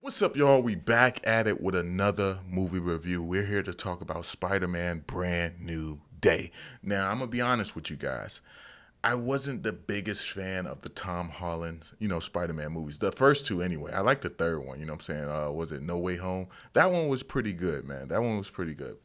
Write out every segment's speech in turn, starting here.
What's up, y'all? We back at it with another movie review. We're here to talk about Spider-Man Brand New Day. Now, I'm gonna be honest with you guys. I wasn't the biggest fan of the Tom Holland, Spider-Man movies. The first two, anyway. I like the third one. You know what I'm saying? Was it No Way Home? That one was pretty good, man. That one was pretty good.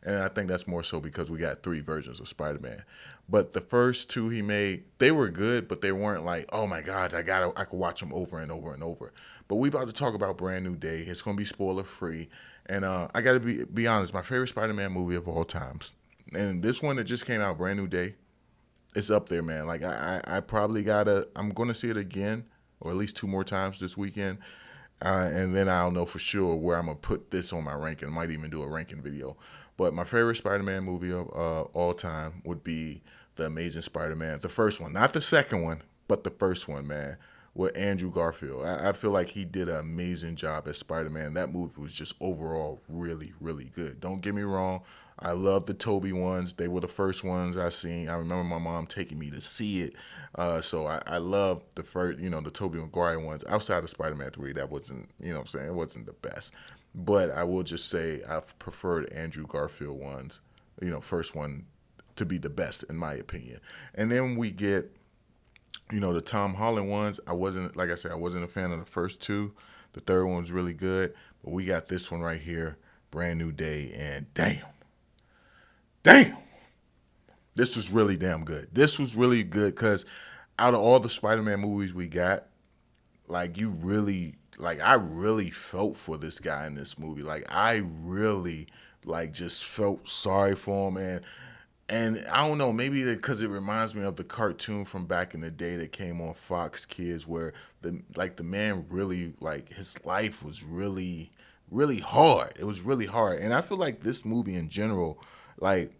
And I think that's more so because we got three versions of Spider-Man. But the first two he made, they were good, but they weren't like, oh my God, I could watch them over and over and over. But we about to talk about Brand New Day. It's gonna be spoiler free, and I gotta be honest. My favorite Spider-Man movie of all times, and this one that just came out, Brand New Day, it's up there, man. Like I probably gotta. I'm gonna see it again, or at least two more times this weekend, and then I'll know for sure where I'm gonna put this on my ranking. I might even do a ranking video. But my favorite Spider-Man movie of all time would be the Amazing Spider-Man, the first one, not the second one, but the first one, man, with Andrew Garfield. I feel like he did an amazing job as Spider-Man. That movie was just overall really, really good. Don't get me wrong. I love the Toby ones. They were the first ones I seen. I remember my mom taking me to see it. So I love the first, the Toby Maguire ones. Outside of Spider-Man 3, that wasn't, what I'm saying, it wasn't the best. But I will just say I've preferred Andrew Garfield ones, first one to be the best in my opinion. And then we get the Tom Holland ones. I wasn't, like I said, I wasn't a fan of the first two. The third one was really good, but we got this one right here, Brand New Day, and damn, this was really damn good. This was really good because out of all the Spider-Man movies we got, like I really felt for this guy in this movie. Like I really just felt sorry for him, and I don't know, maybe because it reminds me of the cartoon from back in the day that came on Fox Kids, where the man really, like, his life was really really hard. It was really hard, and I feel like this movie in general, like,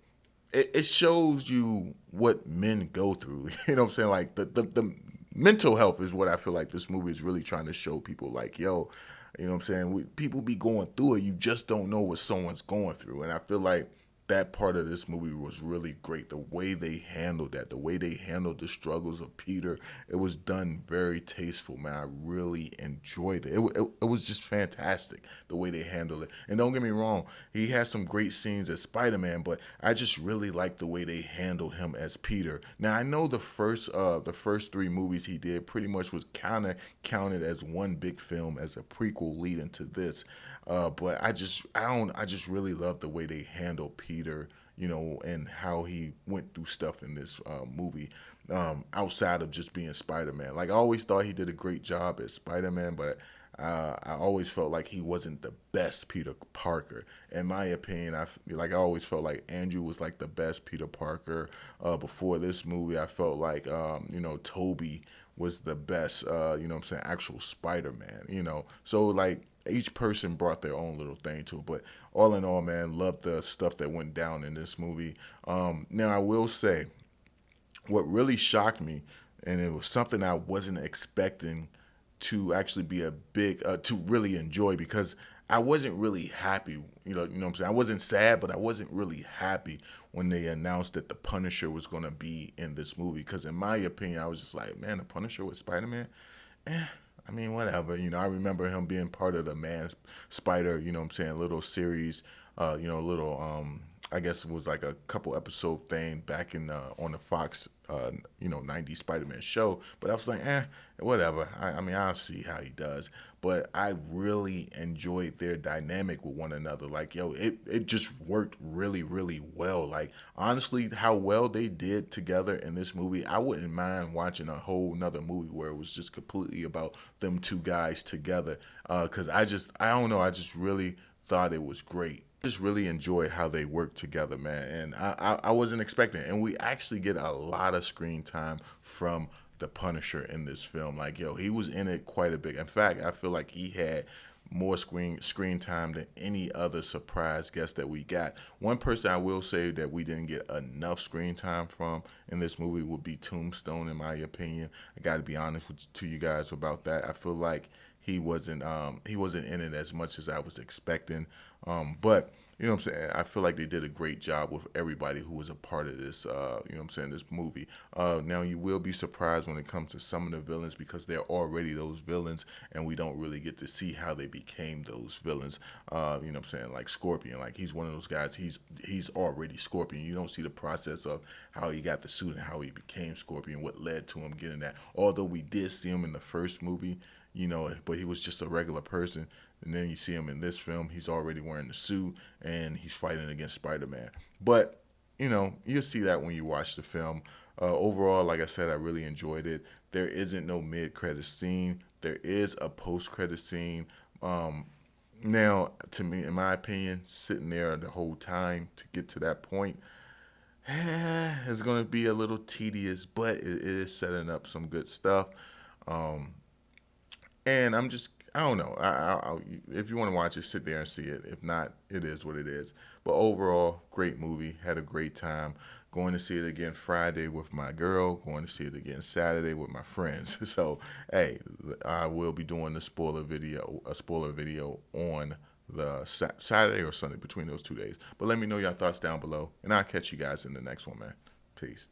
it shows you what men go through. You know what I'm saying? Like the mental health is what I feel like this movie is really trying to show people. Like, yo, you know what I'm saying? People be going through it. You just don't know what someone's going through. And I feel like that part of this movie was really great. The way they handled that, the way they handled the struggles of Peter, it was done very tasteful, man. I really enjoyed it. It was just fantastic the way they handled it. And don't get me wrong, he has some great scenes as Spider-Man, but I just really like the way they handled him as Peter. Now I know the first three movies he did pretty much was kind of counted as one big film as a prequel leading to this. But I just really love the way they handle Peter, and how he went through stuff in this movie. Outside of just being Spider-Man, like I always thought he did a great job as Spider-Man, but I always felt like he wasn't the best Peter Parker. In my opinion, I always felt like Andrew was like the best Peter Parker. Before this movie, I felt like Toby was the best. What I'm saying, actual Spider-Man. So like each person brought their own little thing to it. But all in all, man, love the stuff that went down in this movie. Now I will say, what really shocked me, and it was something I wasn't expecting to actually be a big to really enjoy, because I wasn't really happy. What I'm saying. I wasn't sad, but I wasn't really happy when they announced that the Punisher was going to be in this movie. Because in my opinion, I was just like, man, the Punisher with Spider-Man. Eh, I mean, whatever. I remember him being part of the Man Spider. What I'm saying, little series. Little I guess it was like a couple episode thing back in on the Fox 90s Spider-Man show. But I was like, whatever. I mean, I'll see how he does. But I really enjoyed their dynamic with one another. Like, yo, it just worked really, really well. Like, honestly, how well they did together in this movie, I wouldn't mind watching a whole nother movie where it was just completely about them two guys together. Because I don't know, I just really thought it was great. Just really enjoyed how they work together, man. And I wasn't expecting it. And we actually get a lot of screen time from the Punisher in this film. Like, yo, he was in it quite a bit. In fact, I feel like he had more screen time than any other surprise guest that we got. One person I will say that we didn't get enough screen time from in this movie would be Tombstone, in my opinion. I got to be honest to you guys about that. I feel like he wasn't in it as much as I was expecting. But you know what I'm saying, I feel like they did a great job with everybody who was a part of this, you know what I'm saying, this movie. Now, you will be surprised when it comes to some of the villains because they're already those villains, and we don't really get to see how they became those villains. You know what I'm saying? Like Scorpion, like he's one of those guys. He's already Scorpion. You don't see the process of how he got the suit and how he became Scorpion, what led to him getting that. Although we did see him in the first movie, you know, but he was just a regular person. And then you see him in this film, he's already wearing the suit and he's fighting against Spider-Man. But, you know, you'll see that when you watch the film. Overall, like I said, I really enjoyed it. There isn't no mid-credit scene. There is a post-credit scene. Um, Now, to me, in my opinion, sitting there the whole time to get to that point, it's going to be a little tedious, but it is setting up some good stuff. Um, and I don't know. If you want to watch it, sit there and see it. If not, it is what it is. But overall, great movie. Had a great time. Going to see it again Friday with my girl. Going to see it again Saturday with my friends. So, hey, I will be doing a spoiler video on the Saturday or Sunday between those 2 days. But let me know your thoughts down below, and I'll catch you guys in the next one, man. Peace.